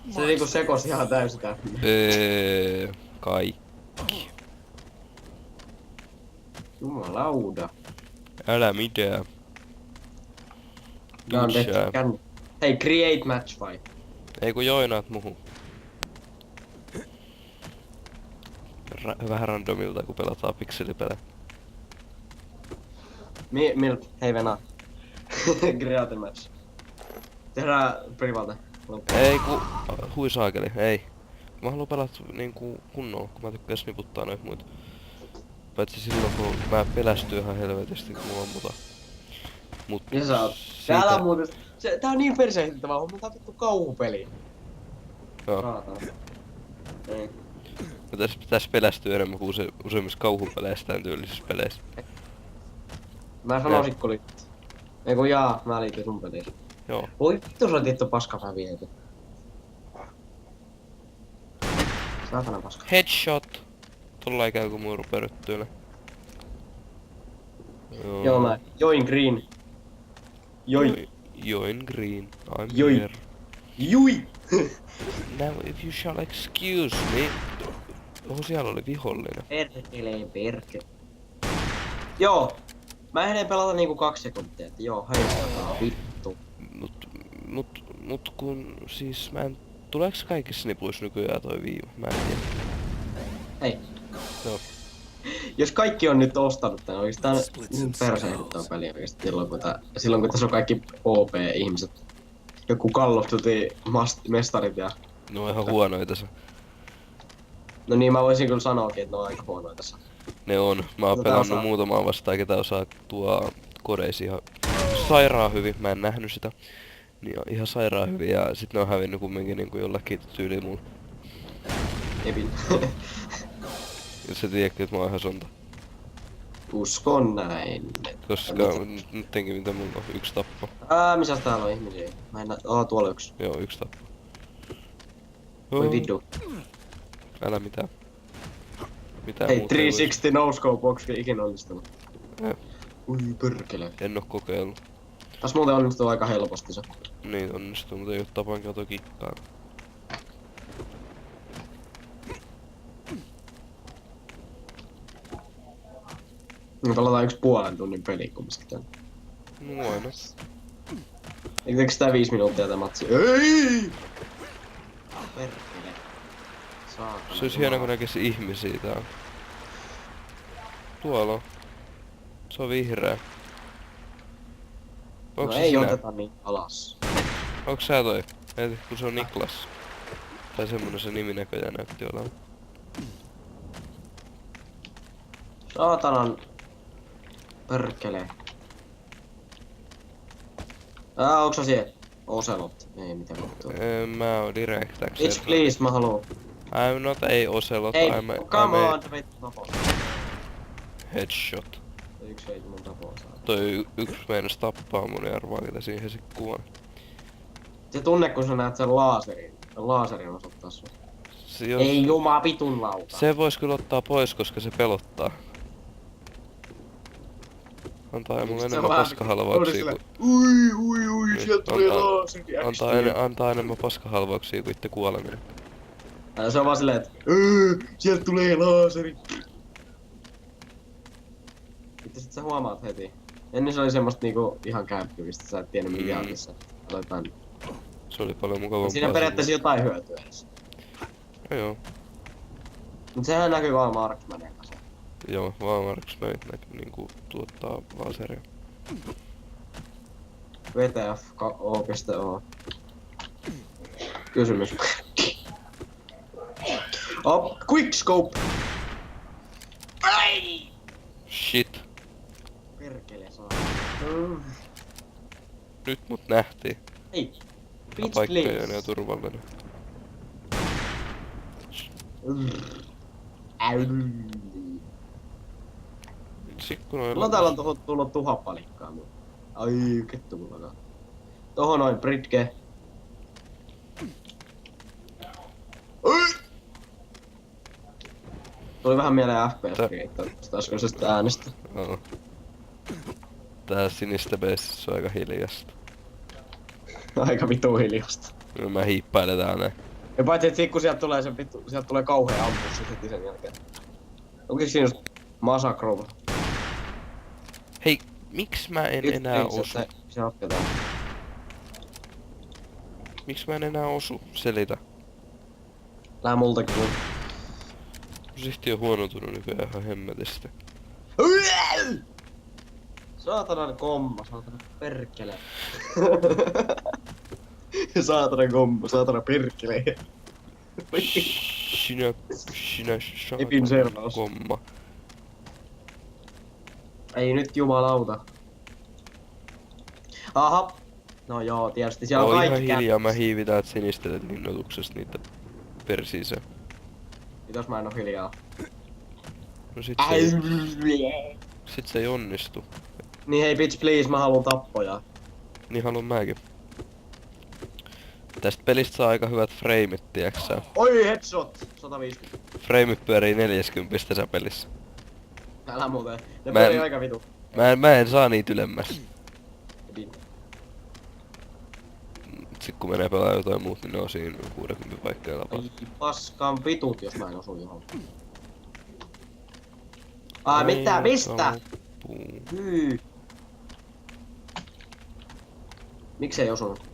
Se niinku sekos ihan täysin tää. Kai. Jumalauda. Älä mitään. Gandalf can... Hei, create match vai? Ei kun joinaat muhun. Vähän randomilta kun pelataan pikselipelejä. Hei Venä. Create match. Tehdään private. Ei ku... Hui saakeli, ei. Mä haluan pelata niinku kunnolla, kun mä tykkäis niputtaa noita muita. Paitsi silloin kun mä pelästyn ihan helvetisti kun mulla ammutaan. Mut Ja sä oot. Täällä on muuten... Tää on niin perseihittävää homma, tää on vittu kauhupeli. Joo. Saatana. Ei. Tässä pelästyy enemmän kuin useimmissa kauhupeleissä tämän tyylisissä peleissä. Mä sanoisin kun liittyy. Ei kun jaa, mä liityn sun peliin. Joo. Voi vittu sä oot vittu paskapää viety. Saatana paska. Headshot! Tuolla ei käy kun mun rupee ryttyyllä. Joo mä join green. Joi. Join green. I'm Joi. here. Jui! Now if you shall excuse me. Oho siellä oli vihollinen. Perkele. Joo. Mä ehdin pelata niinku 2 sekuntia, että joo, hajottakaa vittu. Mut kun siis mä en... Tuleeks kaikissa nipuissa nykyään toi viiva? Mä en tiedä. Hei. Joo. Jos kaikki on nyt ostanut tän oikeastaan perseihittää peli oikeesti silloin kun tässä on kaikki OP-ihmiset. Joku Call of Duty mestarit ja... Ne on ihan huonoja tässä. No niin mä voisin kyllä sanoakin, että ne on aika huonoja tässä. Ne on. Mä oon pelannut muutamaa vastaan, ketä osaa tuo kodeisi ihan sairaan hyvin. Mä en nähnyt sitä. Niin ihan sairaan hyvin ja sit ne on hävinnyt kumminkin niinku jollakin tyyliin mulla. Evin. Jos sä tiedätkö, että mä oon ihan sonta. Uskon näin. Koska nyttenkin mitä mulla on 1 tappo. Missä täällä on ihmisiä? Mä en näe. Tuolla 1. Joo, 1 tappo. Voi viddu. Älä mitään. Mitään Hei, muuta 360 no-scope boxki ikinä onnistunut. Ui perkele. en oo kokeillut. Tässä muuten onnistuu aika helposti se. Niin onnistuu, mutta ei oo tapan kato kikkaa. Me pelataan 1,5 tunnin peli kumminkin tän. No aina. Eikö tää 5 minuuttia tää matsi? Ei! Perkele. Saatana. Se olisi hienoa kun näkis ihmisiä täällä. Tuolla on. Se on vihreä. No Onks se ei sinä? oteta niin alas. Onks sä toi? Ei, kun se on Niklas. Tai semmonen se nimi näköjään näytti olevan. Saatanan... Perkele. Onks sä siellä? Ocelot. Ei mitään vittua. Mä oon Direct Access. Bitch please, mä haluun. I'm not a Ocelot, Ei, come I'm a on, vittu tapos. headshot. Yksi veit mun tapos. Toi yks meinas tappaa mun ja arvaa ketä siihen se kuoli. Se tunne kun sä näet sen laaserin. Laaseri on osoittaa sun. Jos... Ei jumaa vitun lauta. Se vois kyllä ottaa pois, koska se pelottaa. Antaa mulle enemmän paskahalvauksia kuin... Ui, sieltä tuli laaseri. Antaa enemmän paskahalvauksia kuin itse kuoleminen. Se on vaan silleen, että sieltä tulee laaseri. Sitten sit sä huomaat heti. Ennen se oli semmoista niinku ihan kämppivistä, sä et tiennyt mikä missä. Aloitan. Se oli paljon mukavampaa. Siinä on periaatteessa jotain hyötyä edes. No joo. Mut sehän näkyy vaan Marksmanin kanssa. Joo, vaan Marksman niinku tuottaa laseria. WTF.O.O. Kysymys. Quickscope! Ai! Shit. Perkele saa. Nyt mut nähtiin. Ei. Tää Bitch paikka ei please. enää turvallinen. Mulla täällä on tullut tuhapalikkaa. Ai kettu mulla on. Tohon noin Britke. Tuli vähän mieleen FPS-keittoista äsköisestä äänestä. Joo. Tää sinistä beessissä on aika hiljasta. Aika vitu hiljasta. Mä hiippailen täällä näin. Ja paitsi et sit kun sieltä tulee se vittu, sieltä tulee kauhea ampus sit heti sen jälkeen. Onko siinä just Massacre? Hei, miksi mä en enää osu? Se jatketaan. Miksi mä en enää osu? Selitä. Lää multakin sun. Sihti on huonontunut nykyään ihan hemmetisti. Saatanan komma, saatana perkele. Saatana komma, saatana perkele. Sinä Epin servaus. komma. Ei nyt jumalauta. Aha. No joo, tietysti siellä on Oo ihan kaikki hiljaa, mä hiivitään sinistelet linnoituksesta niitä persiisä. Mitäs mä en oo hiljaa? No sit se ei onnistu. Niin hei bitch please, mä haluun tappoja. Niin haluan mäkin. Tästä pelistä saa aika hyvät frameit, tiiäksä. Oi headshot! 150. Frameit pyörii 40 tässä pelissä. Älä muuten. Ne Mä pyörii en- aika vitu. Mä en saa niitä ylemmäs. Epin. Sit kun menee pelaa jotain muut, niin ne on siinä 60 paikkaa lapaa. Ai paskaan vitut, jos mä en osu johonkin. Ai mitä? Mistä? Hyy. Miksei osunut?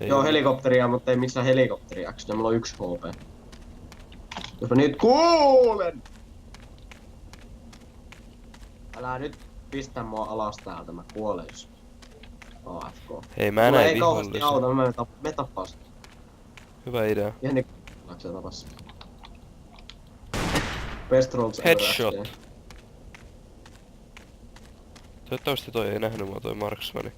Joo, helikopteria, mutta ei missään helikopteria, ja mulla on 1 HP. Jos mä nyt kuulen! Älä nyt pistä mua alas täältä, mä kuolen jos... AFK. Hei, mä Mulla näin ei kauheasti vihollisen. auta, me tappaa sen. Hyvä idea. Ihan niin se tapas. Best rolls ever, Headshot. actually. Toivottavasti toi ei nähnyt mua toi marksmani.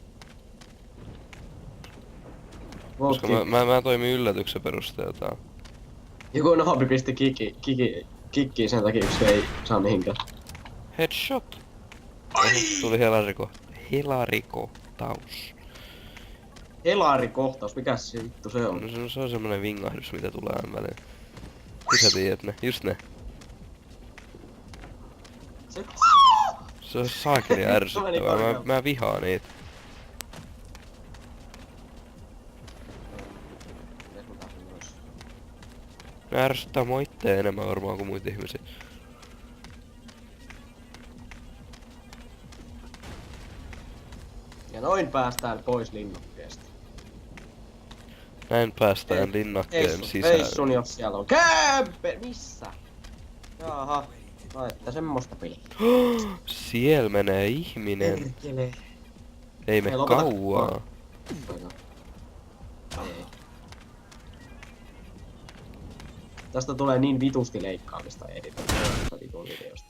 Volt Koska kick. mä toimin yllätyksen perusteeltaan. Joku naapi pisti kikkiin sen takia, koska ei saa mihinkään. Headshot! Tuli helarikohtaus. Helari-kohtaus, mikäs se vittu se on? No se on semmonen vingahdus, mitä tulee aina väliin. Kyllä sä tiedät ne, just ne. Se... Se on saakeli ärsyttävää, mä vihaan niitä. Ne ärsyttää mua itseä enemmän varmaan kuin muita ihmisiä. Ja noin päästään pois linnakkeesta. Näin päästään linnakkeen sisään. Veissun jos siellä on. Kämpe! Missä? Jaha. No että semmoista peliä. Siellä menee ihminen. Perkele. Ei me Ei, lopeta. kauaa. Ei. Tästä tulee niin vitusti leikkaamista editoimista vitun videosta.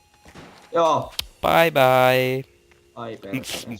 Joo. Bye bye. Ai perkele.